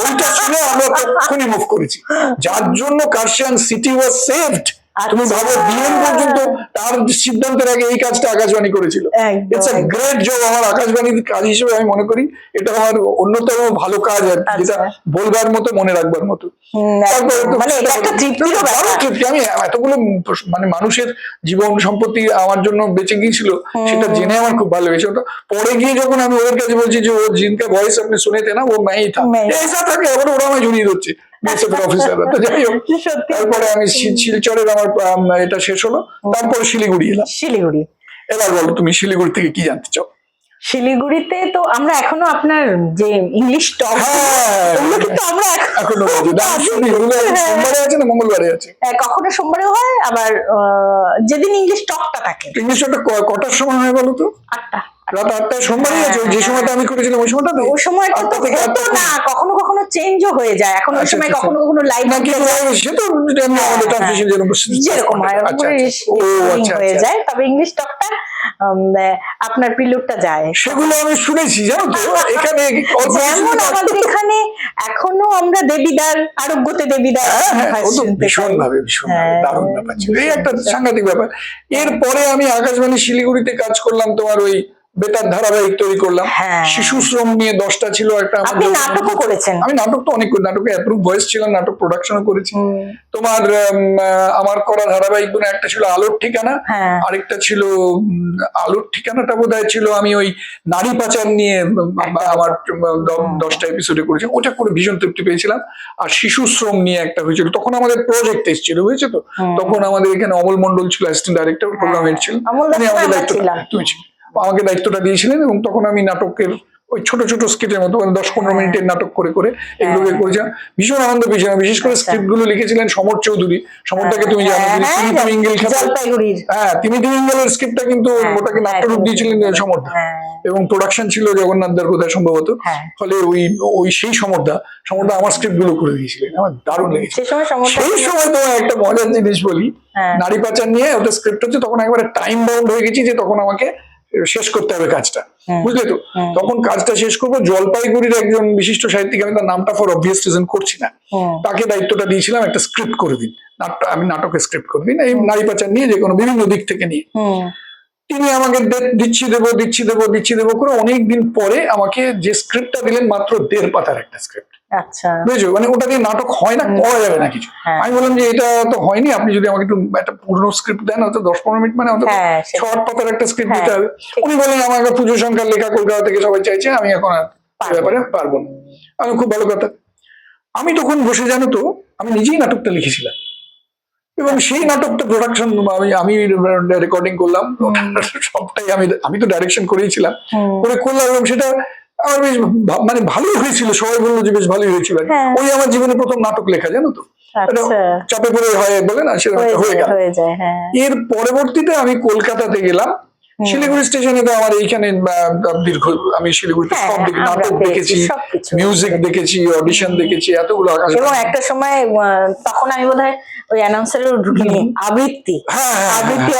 ওইটা শুনে আমরা তখনই মুভ করেছি, যার জন্য কার্শিয়াং সিটি ওয়াজ সেভড। তুমি ভাবো, ডিএম পর্যন্ত তার সিদ্ধান্তের আগে এই কাজটা আকাশবাণী করেছিল। It's a great job. আমার আকাশবাণীর কাজ হিসেবে আমি মনে করি এটা আমার অন্যতম ভালো কাজ, আর যেটা বলবার মতো, মনে রাখবার মতো। আমি এতগুলো মানে মানুষের জীবন সম্পত্তি আমার জন্য বেঁচে গিয়েছিল, সেটা জেনে আমার খুব ভালো লেগেছে। ওটা পরে গিয়ে যখন আমি ওদের কাছে বলছি যে ও জিনকা ভয়েস আপনি শুনেতে না, ও নাই থাকে, আবার ওরা আমায় জড়িয়ে ধরছে অফিসাররা। তো যাই হোক, তারপরে আমি শিলচরের আমার এটা শেষ হলো, তারপরে শিলিগুড়ি এলাম। শিলিগুড়ি, এবার বলো তুমি শিলিগুড়ি থেকে কি জানতে চাও? শিলিগুড়িতে তো আমরা এখনো আপনার যে ইংলিশ টক, কিন্তু আমরা এখনো সোমবারে আছে না মঙ্গলবারে আছে? কখনো সোমবারে হয়, আবার যেদিন ইংলিশ টকটা থাকে। ইংলিশ টকটা কটার সময় হয় বলো তো? 8টা, রাত 8টায় সোমবারই আছে। যে সময়টা আমি করেছিলাম ওই সময়টা, ওই সময়টা তো না, কখনো কখনো চেঞ্জও হয়ে যায়। এখন ওই সময় কখনো কখনো লাইভ সে তো আমাদের ট্রান্সমিশন যেরকম হয়ে যায়, তবে ইংলিশ টকটা আপনার পিলুকটা যায়, সেগুলো আমি শুনেছি, জানো তো। এখানে যেমন আমাদের এখানে এখনো আমরা দেবীদার, আরোগ্যতে দেবীদার ভীষণ ভাবে দারুণ ব্যাপার ছিল, এই একটা সাংঘাতিক ব্যাপার। এরপরে আমি আকাশবাণী শিলিগুড়িতে কাজ করলাম, তোমার ওই বেতার ধারাবাহিক তৈরি করলাম। শিশু শ্রম নিয়ে 10টা ছিল একটা। আপনি নাটকও করেছেন? আমি নাটক তো অনেক, নাটকে অ্যাপ্রুভ ভয়েস ছিলাম, নাটক প্রোডাকশনও করেছি। তোমার আমার করা ধারাবাহিক গুলো একটা ছিল আলোর ঠিকানা, আরেকটা ছিল আলোর ঠিকানাটা বোধহয় ছিল আমি ওই নারী পাচার নিয়ে আমার 10টা এপিসোডে করেছি, ওটা করে ভীষণ তৃপ্তি পেয়েছিলাম। আর শিশু শ্রম নিয়ে একটা হয়েছিল, তখন আমাদের প্রজেক্ট এসেছিল, বুঝেছো তো। তখন আমাদের এখানে অমল মন্ডল ছিল অ্যাসিস্ট্যান্ট ডাইরেক্টর, প্রোগ্রাম হেড ছিল, আমাকে দায়িত্বটা দিয়েছিলেন। এবং তখন আমি নাটকের ওই ছোট ছোট স্কিটের মতো 10-15 মিনিটের নাটক করে করে এগুলোকে করেছিলাম। ভীষণ আনন্দ পেয়েছিলাম। বিশেষ করে স্ক্রিপ্ট গুলো লিখেছিলেন সমর চৌধুরী। সমরটাকে তুমি জানো, তিনি তিমিঙ্গলের স্ক্রিপ্টটা কিন্তু ওটাকে নাট্যরূপ দিয়েছিলেন সমরদা, এবং প্রোডাকশন ছিল জগন্নাথ দার বোধহয় সম্ভবত। ফলে ওই সেই সমরদা আমার স্ক্রিপ্ট গুলো করে দিয়েছিলেন, আমার দারুণ লেগেছে। সেই সময় তোমার একটা মজার জিনিস বলি, নারী পাচার নিয়ে ওটা স্ক্রিপ্ট হচ্ছে, তখন একবারে টাইম বাউন্ড হয়ে গেছি যে তখন আমাকে শেষ করতে হবে কাজটা, বুঝলে তো। তখন কাজটা শেষ করবো, জলপাইগুড়ির একজন বিশিষ্ট সাহিত্যিক, আমি তার নামটা ফর অবভিয়াস রিজন করছি না, তাকে দায়িত্বটা দিয়েছিলাম একটা স্ক্রিপ্ট করে দিন, আমি নাটকের স্ক্রিপ্ট করে দিন এই নারী পাচার নিয়ে, যে কোনো বিভিন্ন দিক থেকে নিয়ে। তিনি আমাকে দিচ্ছি দেবো করে অনেকদিন পরে আমাকে যে স্ক্রিপ্টটা দিলেন, মাত্র 1.5 পাতার একটা স্ক্রিপ্ট। আচ্ছা, বুঝছো, মানে ওটা দিয়ে নাটক হয় না, করা যাবে না কিছু। আমি বললাম যে এটা তো হয়নি, আপনি যদি আমাকে একটু একটা পুরনো স্ক্রিপ্ট দেন, হয়তো 10-15 মিনিট, মানে অন্তত 6 পাতার একটা স্ক্রিপ্ট দিতে হবে। উনি বললেন আমাকে পুজো সংখ্যার লেখা কলকাতা থেকে সবাই চাইছে, আমি এখন এ ব্যাপারে পারবো না। আমি খুব ভালো কথা। আমি তখন বসে জানো তো আমি নিজেই নাটকটা লিখেছিলাম এবং সেই নাটকটা প্রোডাকশন আমি রেকর্ডিং করলাম, সবটাই আমি তো ডাইরেকশন করেইছিলাম, করে করলাম এবং সেটা আমার বেশ মানে ভালোই হয়েছিল, সবাই বললো যে বেশ ভালোই হয়েছিল। ওই আমার জীবনে প্রথম নাটক লেখা জানো তো, চাপে পড়ে হয় বলে না, সেরকম হয়ে গেল। এর পরবর্তীতে আমি কলকাতাতে গেলাম, শিলিগুড়ি স্টেশনে তো আমার এইখানে দীর্ঘ, আমি শিলিগুড়িতে সব দিকে নাটক দেখেছি, মিউজিক দেখেছি, অডিশন দেখেছি, এতগুলো আকাশ। এবং একটা সময় তখন আমি বোধহয় ওই অ্যানাউন্সারেও ঢুকিনি, আবৃত্তি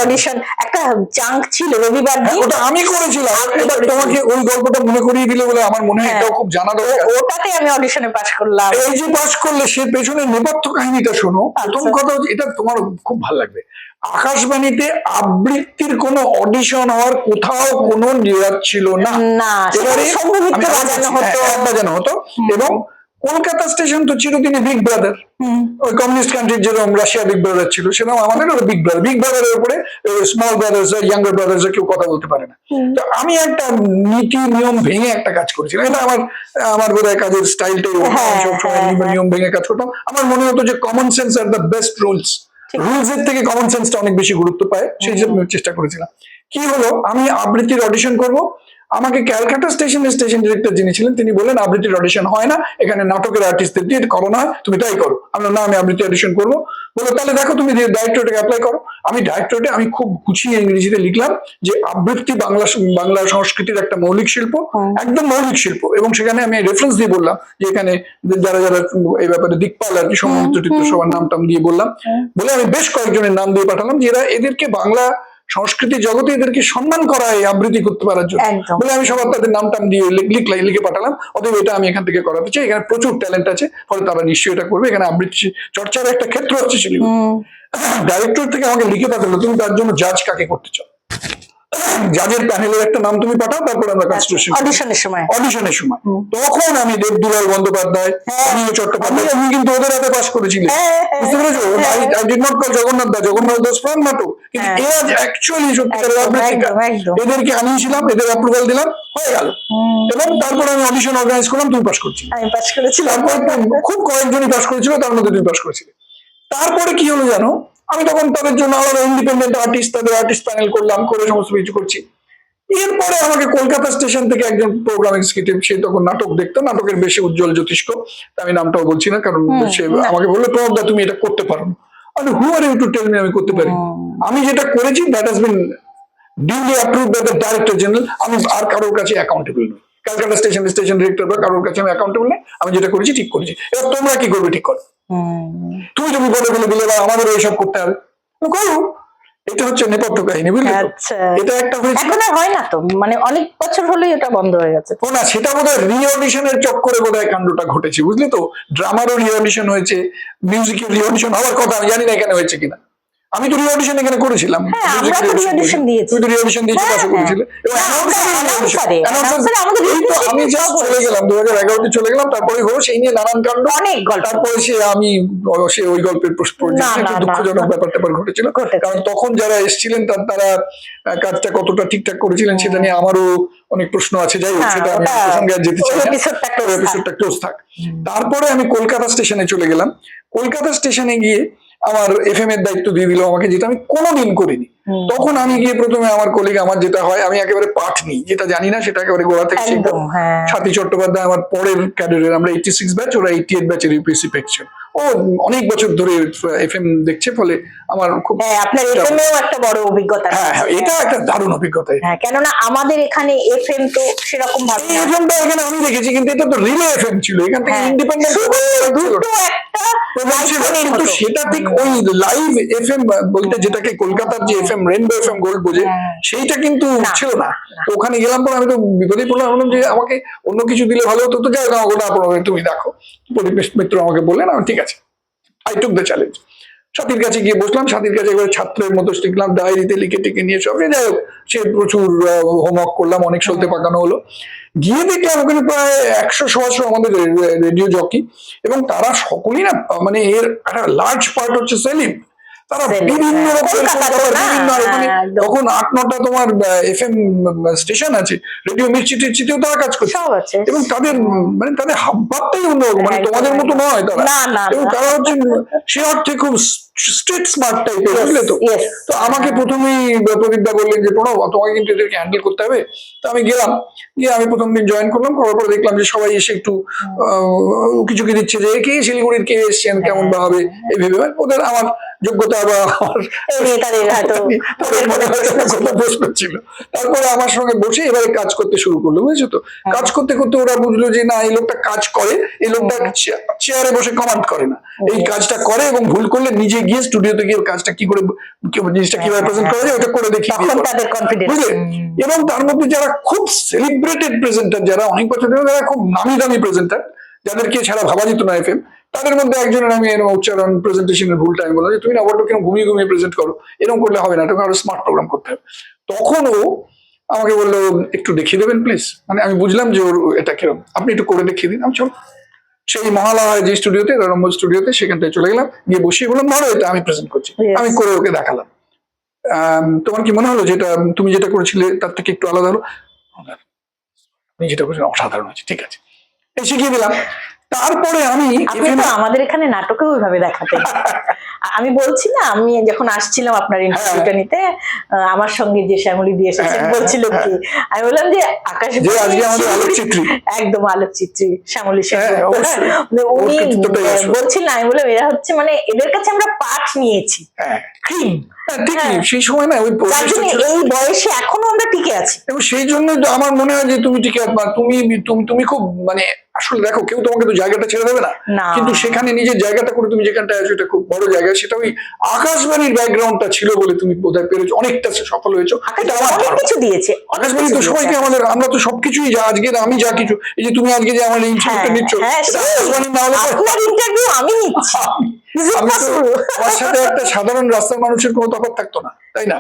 অডিশন একটা চাঙ্ক ছিল রবিবার দিন, ওটা আমি করেছিলাম। এটা তোমাকে ওই গল্পটা মনে করিয়ে দিলে বলে আমার মনে হয় এটাও খুব জানা দরকার। ওটাতে আমি অডিশনে পাস করলাম। এই যে পাস করলে সে পেছনে নেপথ্য কাহিনীটা শোনো। প্রথম কথা হচ্ছে, এটা তোমার খুব ভালো লাগবে, আকাশবাণীতে আবৃত্তির কোনো অডিশন হওয়ার কোথাও কোনো নিরাজ ছিল না। এবারে বাজানো হতো এবং কলকাতা স্টেশন তো চিরদিনই বিগ ব্রাদার, ওই কমিউনিস্ট কান্ট্রির যেরকম রাশিয়া বিগ ব্রাদার ছিল, সেরকম আমাদের বিগ ব্রাদার। বিগ ব্রাদারের উপরে স্মল ব্রাদার্স, ইয়াঙ্গার ব্রাদার্স কেউ কথা বলতে পারে না। তো আমি একটা নীতি নিয়ম ভেঙে একটা কাজ করেছিলাম। এটা আমার বোধহয় কাজের স্টাইলটাই, সবসময় নিয়ম ভেঙে কাজ করতাম। আমার মনে হতো যে common sense are the best rules, rules এর থেকে কমন সেন্সটা অনেক বেশি গুরুত্ব পায়, সেই জন্য চেষ্টা করেছিলাম। কি হলো, আমি আবৃত্তির অডিশন করব, আমাকে ক্যালকাটা স্টেশনের স্টেশন ডিরেক্টর যিনি ছিলেন তিনি বললেন আবৃত্তির অডিশন হয় না, এখানে নাটকের আর্টিস্টদের দিয়ে করো না, তুমি তাই করো। আমি না, আমি আবৃত্তি অডিশন করবো। বলো তাহলে দেখো তুমি ডাইরেক্টরেটে অ্যাপ্লাই করো। আমি ডাইরেক্টরেটে আমি খুব গুছিয়ে ইংরেজিতে লিখলাম যে আবৃত্তি বাংলা সংস্কৃতির একটা মৌলিক শিল্প, একদম মৌলিক শিল্প, এবং সেখানে আমি রেফারেন্স দিয়ে বললাম যে এখানে যারা যারা এই ব্যাপারে দিকপাল আর কি, সম্মানিত সবার নাম টাম দিয়ে বললাম, বলে আমি বেশ কয়েকজনের নাম দিয়ে পাঠালাম যে এদেরকে বাংলা সংস্কৃতি জগতে এদেরকে সম্মান করা হয় আবৃত্তি করতে পারার জন্য, বলে আমি সবার তাদের নাম টাম দিয়ে লিখে পাঠালাম। অতএব এটা আমি এখান থেকে করাতে চাই, এখানে প্রচুর ট্যালেন্ট আছে, ফলে তারা নিশ্চয়ই এটা করবে, এখানে আবৃত্তি চর্চার একটা ক্ষেত্র আছে। ডাইরেক্টর থেকে আমাকে লিখে পাঠালো তুমি তার জন্য জাজ কাকে করতে চাও, জাজের প্যানেলের একটা নাম তুমি পাঠাও, তারপর আমরা অডিশনের সময় তখন আমি দেবদুলাল বন্দ্যোপাধ্যায়, অনিল চট্টোপাধ্যায়, তুমি কিন্তু ওদের হাতে পাস করেছিলে, বুঝতে পেরেছো? I did not call Jagannath Das from নাটক, কিন্তু এরা অ্যাকচুয়ালি সত্যিকারের আবৃত্তিকার, এদেরকে আনিয়েছিলাম, এদের অ্যাপ্রুভাল দিলাম, হয়ে গেল। এবং তারপর আমি অডিশন অর্গানাইজ করলাম, তুমি পাস করছি, আমি পাস করেছিলাম, খুব কয়েকজনই পাস করেছিল, তার মধ্যে তুমি পাস করেছিলে। তারপরে কি হলো জানো, আমি তখন তাদের জন্য আলাদা ইন্ডিপেন্ডেন্ট আর্টিস্ট, তাদের আর্টিস্ট প্যানেল করলাম, করে সমস্ত কিছু করছি। এরপরে আমাকে কলকাতা স্টেশন থেকে একজন প্রোগ্রাম এক্সিকিউটিভ, সে তখন নাটক দেখতো, নাটকের বেশি উজ্জ্বল জ্যোতিষ্ক, আমি নামটাও বলছি না কারণ সে আমাকে বললো প্রভাবদা তুমি এটা করতে পারো। আমি who are you to tell me আমি করতে পারি? আমি যেটা করেছি that has been duly approved by the director general, আমি আর কারোর কাছে অ্যাকাউন্টেবল নই। ক্যালকাটা স্টেশন ডিরেক্টর বা কারোর কাছে আমি অ্যাকাউন্টেবল নেই, আমি যেটা করেছি ঠিক করেছি। এবার তোমরা কি করবে ঠিক করো, তুমি তুমি বলে ফেলে দিলে বা আমাদের এইসব করতে হবে, করো। এটা হচ্ছে নেপথ্য কাহিনী, বুঝলে? এটা একটা এখন হয় না তো, মানে অনেক বছর হলেই এটা বন্ধ হয়ে গেছে। ও না, সেটা বোধহয় রি অডিশনের চক্করে বোধহয় কাণ্ডটা ঘটেছে, বুঝলি তো? ড্রামারও রি অডিশন হয়েছে, মিউজিকের রি অডিশন হওয়ার কথা, আমি জানি না এখানে হয়েছে কিনা। আমি তো রি অডিশন এখানে করেছিলাম, তুই তো রি অডিশন দিয়েছিস, পাশে করেছিলে। আমি জাস্ট চলে গেলাম 2011-তে চলে গেলাম, তারপরে হলো সেই নিয়ে নানান কাণ্ড, অনেক গল্প। তারপরে সে ওই গল্পের দুঃখজনক ব্যাপার ঘটেছিল, কারণ তখন যারা এসেছিলেন তারা কাজটা কতটা ঠিকঠাক করেছিলেন সেটা নিয়ে আমারও অনেক প্রশ্ন আছে। যাই হোক, সেটা আমি সঙ্গে আর যেতে চাই না, এপিসোডটা ক্লোজ থাক। তারপরে আমি কলকাতা স্টেশনে চলে গেলাম। কলকাতা স্টেশনে গিয়ে আমার এফএম এর দায়িত্ব দিয়ে দিল আমাকে, যেটা আমি কোনোদিন করিনি। তখন আমি গিয়ে প্রথমে আমার কলিগ, আমার যেটা হয় আমি একেবারে পাঠ নিই, যেটা জানি না সেটা একেবারে গোড়া থেকে শিখতাম। স্বাতী চট্টোপাধ্যায় আমার পরের ক্যাডারের, আমরা 86 ব্যাচ, ওরা 88 ব্যাচের ইউপিএসসি পেয়েছে। ও অনেক বছর ধরে এফএম দেখছে, ফলে আমার খুব আপনার এফএমএও একটা বড় অভিজ্ঞতা। হ্যাঁ, এটা একটা দারুণ অভিজ্ঞতা। কেননা আমাদের এখানে এফএম তো সেরকম ভাবে, এফএমটা এখানে আমি দেখেছি, কিন্তু এটা তো রিলে এফএম ছিল, এখান থেকে ইন্ডিপেন্ডেন্ট কিন্তু সেটা ঠিক ওই লাইভ এফএম বলতে যেটাকে কলকাতার যে এফএম রেনবো এফএম গোল্ড বোঝে, সেইটা কিন্তু ছিল না। তো ওখানে গেলাম পর আমি তো বিপদে পড়লাম, বললাম যে আমাকে অন্য কিছু দিলে ভালো হতো, তো যাই হোক ওটা আপনার তুমি দেখো। পরিবেশ মিত্র আমাকে বললেন, আমি ঠিক আছে, আই টুক দ্য চ্যালেঞ্জ। সাথীর কাছে গিয়ে বসলাম, সাথীর কাছে একবার ছাত্রের মতো শিখলাম, ডায়েরিতে লিখে টিকে নিয়ে সব, যাই হোক সে প্রচুর হোমওয়ার্ক করলাম, অনেক সলতে পাকানো হলো। গিয়ে দেখলাম ওখানে প্রায় 100 আমাদের রেডিও জকি, এবং তারা সকলেই না, মানে এর একটা লার্জ পার্ট হচ্ছে সেলিম। তারা Cell, বিভিন্ন হ্যাঁ, রকমের কলকাতাতে খবর, না? বিভিন্ন আর ওখানে হ্যাঁ, একদম। তখন 8-9টা তোমার FM স্টেশন আছে, রেডিও মির্চি টির্চিতেও তারা কাজ করছে সব আছে। এবং তাদের মানে তাদের হাবভাবটাই অন্যরকম, মানে একদম, তোমাদের মতো একদম। নয় তারা। না, না, এবং না। তারা হচ্ছে সে অর্থে খুব স্ট্রিট স্মার্ট টাইপের, Yes, বুঝলে তো। yes, তো আমাকে প্রথমেই প্রদীপদা বললেন যে প্রণব তোমাকে কিন্তু এদেরকে হ্যান্ডেল করতে হবে। তো আমি গেলাম, গিয়ে আমি প্রথম দিন জয়েন করলাম, করার পরে দেখলাম যে সবাই এসে একটু কিছু কি দিচ্ছে, যে কে শিলিগুড়ির কে এসছেন, কেমন বা হবে এই ভেবে ওদের আমার যোগ্যতা বা আমার এই নিয়ে তাদের হয়তো তাদের মনে হয়তো কোনো প্রশ্ন ছিল। তারপরে আমার সঙ্গে বসে এবারে কাজ করতে শুরু করলো, বুঝেছো তো। কাজ করতে করতে ওরা বুঝলো যে না, এই লোকটা কাজ করে, এই লোকটা চেয়ারে বসে কমান্ড করে না, এই কাজটা করে এবং ভুল করলে নিজে গিয়ে স্টুডিওতে গিয়ে কাজটা কি করে জিনিসটা কিভাবে প্রেজেন্ট করা যায় ওটা করে দেখিয়ে দিয়ে তখন তাদের কনফিডেন্স। বুঝলে। এবং তার মধ্যে যারা খুব সেলিব্রেটেড প্রেজেন্টার, যারা অনেক বছর ধরে, যারা খুব নামি দামি প্রেজেন্টার, যাদেরকে ছাড়া ভাবা যেত না FM, তাদের মধ্যে একজনের আমি এরকম উচ্চারণ প্রেজেন্টেশনের ভুলটা আমি বললাম যে তুমি না বড্ড কেন ঘুমিয়ে ঘুমিয়ে প্রেজেন্ট করো, এরকম করলে হবে না, এটা আরো স্মার্ট প্রোগ্রাম করতে হবে। তখন ও আমাকে বললো একটু দেখিয়ে দেবেন প্লিজ। মানে আমি বুঝলাম যে ওর এটা কিরকম, আপনি একটু করে দেখিয়ে দিন। আমি চল সেই মহালয় যে স্টুডিওতে, রম্বল স্টুডিওতে, সেখানটায় চলে গেলাম, গিয়ে বসিয়ে বললাম ধরো এটা আমি প্রেজেন্ট করছি। আমি করে ওকে দেখালাম। তোমার কি মনে হলো যেটা তুমি যেটা করেছিলে তার থেকে একটু আলাদা হলো? আপনি যেটা করেছেন অসাধারণ আছে, ঠিক আছে, শিখিয়ে দিলাম। তারপরে আমি আপনি তো আমাদের এখানে নাটকেও ওইভাবে দেখাতেন। আমি বলছি না, আমি যখন আসছিলাম আপনার ইন্টারভিউটা নিতে, আমার সঙ্গে যে শ্যামলী দিয়ে এসেছেন বলছিল কি, আমি বললাম যে আকাশ যে আজকে আমাদের আলোকচিত্রী, একদম আলোকচিত্রী শ্যামলী সেন, উনি বলছিলেন, আমি বললাম এরা হচ্ছে মানে এদের কাছে আমরা পাঠ নিয়েছি ক্রিম। সেই সময় না ওই এই বয়সে এখনো আমরা টিকে আছি, এবং সেই জন্যই তো আমার মনে হয় যে তুমি টিকে আছো। তুমি তুমি খুব মানে আসলে দেখো, কেউ তোমাকে তো জায়গাটা ছেড়ে দেবে না, কিন্তু সেখানে নিজের জায়গাটা করে তুমি যেখানটা আছো এটা খুব বড় জায়গা। সেটা ওই আকাশবাণীর ব্যাকগ্রাউন্ডটা ছিল বলে তুমি বোধহয় পেরেছো, অনেকটা সফল হয়েছো। এটা আমার কিছু দিয়েছে আকাশবাণী তো সবাইকে আমাদের, আমরা তো সবকিছুই যা আজকে আমি যা কিছু, এই যে তুমি আজকে যে আমার ইন্টারভিউটা নিচ্ছ, আকাশবাণী না হলে আপনার ইন্টারভিউ আমি নিচ্ছি, আমি তো আমার সাথে একটা সাধারণ রাস্তার মানুষের কোনো তফাৎ থাকতো না, তাই না?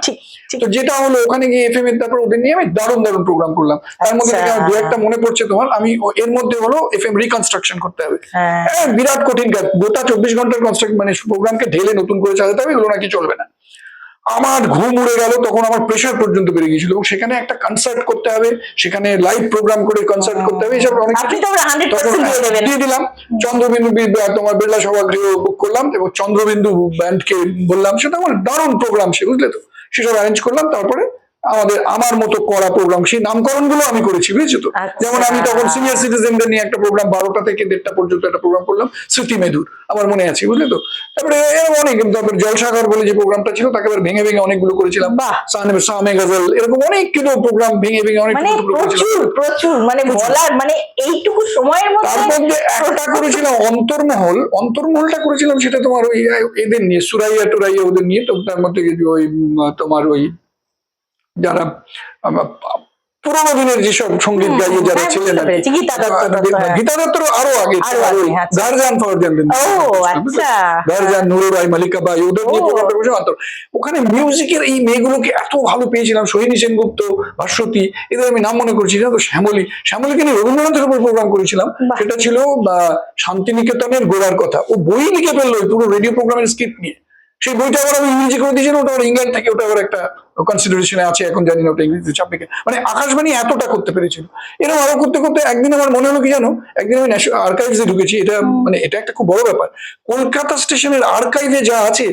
তো যেটা হলো ওখানে গিয়ে FM এর, তারপর ওদের নিয়ে আমি দারুণ দারুণ প্রোগ্রাম করলাম। তার মধ্যে থেকে আমার দু একটা মনে পড়ছে তোমার, আমি এর মধ্যে হলো FM রিকনস্ট্রাকশন করতে হবে, বিরাট কঠিন কাজ, গোটা 24 ঘন্টার কনস্ট্রাক্ট মানে প্রোগ্রামকে ঢেলে নতুন করে চালাতে হবে, এগুলো নাকি চলবে না। আমার ঘুম উড়ে গেল, তখন আমার প্রেশার পর্যন্ত বেড়ে গিয়েছিল, এবং সেখানে একটা কনসার্ট করতে হবে, সেখানে লাইভ প্রোগ্রাম করে কনসার্ট করতে হবে, এইসব অনেক দিয়ে দিলাম। চন্দ্রবিন্দু তোমার বিড়লা সভাগৃহ বুক করলাম এবং চন্দ্রবিন্দু ব্যান্ডকে বললাম, সেটা আমার দারুণ প্রোগ্রাম সে, বুঝলে তো, সেসব অ্যারেঞ্জ করলাম। তারপরে আমার মতো করা প্রোগ্রাম, সেই নামকরণ গুলো আমি করেছি, বুঝেছো তো। যেমন আমি তখন সিনিয়র সিটিজেনদের নিয়ে একটা প্রোগ্রাম 12টা থেকে 1:30 পর্যন্ত একটা প্রোগ্রাম করলাম, স্মৃতি মেধুর, আমার মনে আছে, বুঝলে তো। তারপরে অনেক, তারপরে জলসাগর বলে যে প্রোগ্রামটা ছিল তাকে ভেঙে ভেঙে অনেকগুলো করেছিলাম, সামে গজল, এরকম অনেক কিছু প্রোগ্রাম ভেঙে ভেঙে অনেক প্রচুর মানে বলার মানে এইটুকু সময়ের মধ্যে। তার মধ্যে একটা করেছিলাম অন্তর্মহলটা করেছিলাম, সেটা তোমার ওই এদের নিয়ে, সুরাইয়া টুরাইয়া ওদের নিয়ে। তো তার মধ্যে ওই তোমার ওই যারা পুরোনো দিনের যেসব সঙ্গীত গাইয়ে যারা ছিলেন, গীতা দত্তর আরো আগে, গারজান গারজান, নুরুর রায়, মালিকা বাই, ওদের নিয়ে প্রোগ্রামটা করেছিলাম। ওখানে মিউজিকের এই মেয়েগুলোকে এত ভালো পেয়েছিলাম, সোহিনী সেনগুপ্ত, ভাস্বতী, এদের আমি নাম মনে করছি না তো, শ্যামলীকে নিয়ে রবীন্দ্রনাথের উপর প্রোগ্রাম করেছিলাম। সেটা ছিল শান্তিনিকেতনের গোড়ার কথা। ও বই লিখে ফেললো পুরো রেডিও প্রোগ্রামের স্ক্রিপ্ট নিয়ে। সেই বইটা আবার আমি ইংরেজি করে দিয়েছিলাম, ওটা আবার ইংল্যান্ড থেকে, ওটা আবার একটা কনসিডারেশনে আছে, এখন জানি না ওটা ইংরেজিতে চাপে। মানে আকাশবাণী এতটা করতে পেরেছিল। এরকম আরো করতে করতে একদিন আমার মনে হলো কি জানো, একদিন আমি ন্যাশনাল আর্কাইভসে ঢুকেছি। এটা মানে এটা একটা খুব বড় ব্যাপার। কলকাতা স্টেশনের আর্কাইভে যা আছে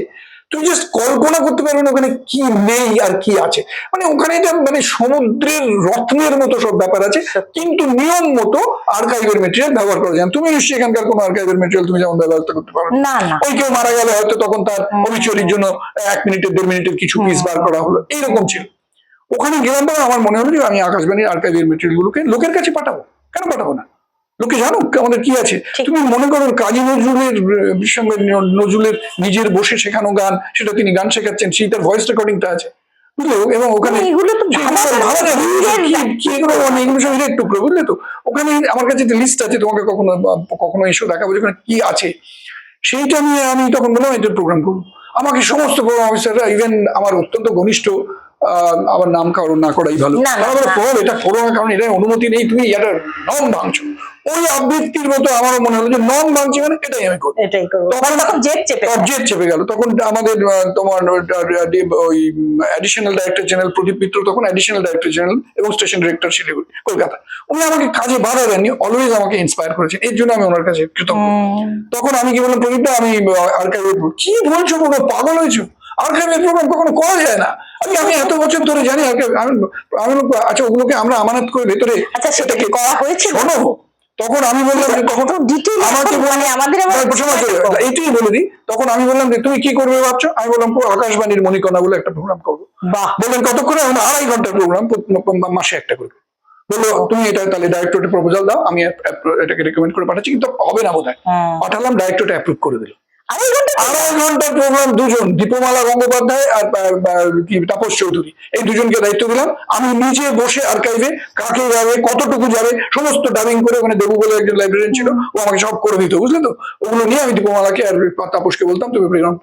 তুমি জাস্ট কল্পনা করতে পারবে না ওখানে কি নেই আর কি আছে। মানে ওখানে এটা মানে সমুদ্রের রত্নের মতো সব ব্যাপার আছে, কিন্তু নিয়ম মতো আর্কাইভের মেটেরিয়াল ব্যবহার করা যায়। তুমি নিশ্চয়ই এখানকার কোনো আর্কাইভের মেটেরিয়াল তুমি যেমন ব্যবহার করতে পারো না। ওই কেউ মারা গেলে হয়তো তখন তার অবিচলির জন্য 1 মিনিটের 1.5 মিনিটের কিছু পিস বার করা হলো, এইরকম ছিল। ওখানে গেলাম পর আমার মনে হলো যে আমি আকাশবাণীর আর্কাইভের মেটেরিয়াল গুলোকে লোকের কাছে পাঠাবো। কেন পাঠাবো না? লোকে জানো আমাদের কি আছে। তুমি মনে করো কাজী নজরুলের নিজের বসে শেখানো গান, সেটা তিনি গান শেখাচ্ছেন, সেই তার ভয়েস রেকর্ডিংটা আছে, বুঝলো। এবং ওখানে টুকরো, বুঝলে তো। ওখানে আমার কাছে একটা লিস্ট আছে, তোমাকে কখনো কখনো এসে দেখাবো যেখানে কি আছে। সেইটা নিয়ে আমি তখন বললাম এটা প্রোগ্রাম করবো। আমাকে সমস্ত প্রোগ্রাম অফিসাররা, ইভেন আমার অত্যন্ত ঘনিষ্ঠ আবার নাম কারো না করাই ভালো। না, না, না। করো, এটা করো না, কারণ এটা অনুমতি নেই, তুমি এটা নম ভাঙছো। ওই আবৃত্তির মতো আমারও মনে হলো যে নম ভাঙছি মানে এটাই আমি করবো। এটাই করবো, তখন তখন জেদ চেপে যায়। জেদ চেপে গেল। তখন আমাদের তোমার ওই অ্যাডিশনাল ডাইরেক্টর জেনারেল প্রদীপ মিত্র, তখন অ্যাডিশনাল ডাইরেক্টর জেনারেল এবং স্টেশন ডিরেক্টর শিলিগুড়ি কলকাতা, উনি আমাকে কাজে বাধা দেননি, অলওয়েজ আমাকে ইন্সপায়ার করেছেন, এর জন্য আমি ওনার কাছে কৃতজ্ঞ। তখন আমি কি বললাম, প্রদীপটা আমি আর্কাইভে, কি বলছো, কোনো পাগল হয়েছো, আর্কাইভের প্রোগ্রাম কখনো করা যায় না। আমি এত বছর ধরে জানি আর্কাইভ, আচ্ছা ওগুলোকে আমরা আমানত করে ভেতরে, আচ্ছা সেটা কি করা হয়েছে? শোনো, তখন আমি বললাম যে তখন আমাকে আমাদের এইটাই বলে দিই, তখন আমি বললাম যে তুমি কি করবে ভাবছো? আমি বললাম আকাশবাণীর মণিকণা বলে একটা প্রোগ্রাম করবো। বললেন কতক্ষণে? 2.5 ঘন্টার প্রোগ্রাম, মাসে একটা করে। বললো তুমি এটা তাহলে ডাইরেক্টরেট প্রপোজাল দাও, আমি এটাকে রেকমেন্ড করে পাঠাচ্ছি, কিন্তু হবে না বোধ হয়। পাঠালাম, ডাইরেক্টরেট অ্যাপ্রুভ করে দিল। 2.5 ঘন্টার প্রোগ্রাম, দুজন, দীপমালা গঙ্গোপাধ্যায় আর কি তাপস চৌধুরী, এই দুজনকে দায়িত্ব দিলাম। আমি নিজে বসে আর্কাইভে কাকে যাবে, কতটুকু যাবে, সমস্ত ডাবিং করে, ওখানে দেবু বলে একজন লাইব্রেরিয়ান ছিল, ও আমাকে সব করে দিত, বুঝলে তো। ওগুলো নিয়ে আমি দীপমালাকে আর তাপসকে বলতাম তুমি প্রোগ্রাম,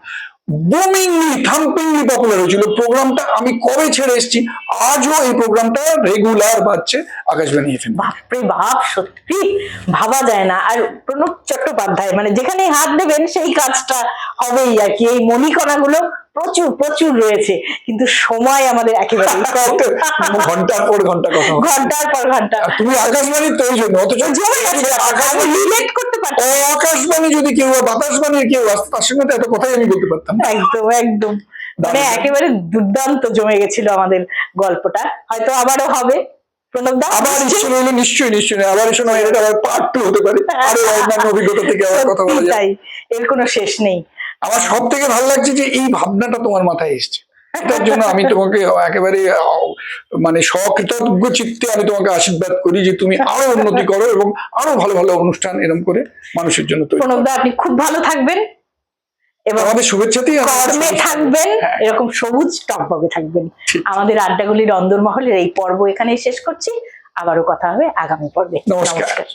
বুমিংলি থাম্পিংলি পপুলার হয়েছিল প্রোগ্রামটা। আমি কবে ছেড়ে এসেছি, আজও এই প্রোগ্রামটা রেগুলার বাজছে আকাশবাণী এফএম। বাপরে বাপ, সত্যি ভাবা যায় না। আর প্রণব চট্টোপাধ্যায় মানে যেখানে হাত দেবেন সেই কাজটা হবেই আর কি। এই মণিকণাগুলো প্রচুর প্রচুর রয়েছে, কিন্তু সময় আমাদের একেবারে ঘন্টার পর ঘন্টা কথা, ঘন্টার পর ঘন্টা। তুমি আকাশবাণীর তো ওই জন্য, অথচ রিলেট করতে পারছি। আকাশবাণী যদি কেউ, বাতাসবাণীর কেউ আসতো, তার সঙ্গে তো এত কথাই আমি বলতে পারতাম। একদম একদম, মানে একেবারে দুর্দান্ত জমে গেছিল আমাদের গল্পটা। হয়তো আবারও হবে প্রণব দা, আবার নিশ্চয়ই নিশ্চয়ই আবার এসে নয়, এটা আবার পার্ট 2 হতে পারে, আরো অন্যান্য অভিজ্ঞতা থেকে আবার কথা বলা যায়, এর কোনো শেষ নেই। আমার সব থেকে ভালো লাগছে যে এই ভাবনাটা তোমার মাথায় এসছে, এটার জন্য আমি তোমাকে একেবারে মানে সকৃতজ্ঞ চিত্তে আমি তোমাকে আশীর্বাদ করি যে তুমি আরো উন্নতি করো এবং আরো ভালো ভালো অনুষ্ঠান এরকম করে মানুষের জন্য তৈরি করো। প্রণব দা, আপনি খুব ভালো থাকবেন এবং আমাদের শুভেচ্ছাতেই কর্মে থাকবেন, এরকম সবুজ টকবগে থাকবেন। আমাদের আড্ডাগুলির অন্দরমহলের এই পর্ব এখানেই শেষ করছি, আবারও কথা হবে আগামী পর্বে। নমস্কার।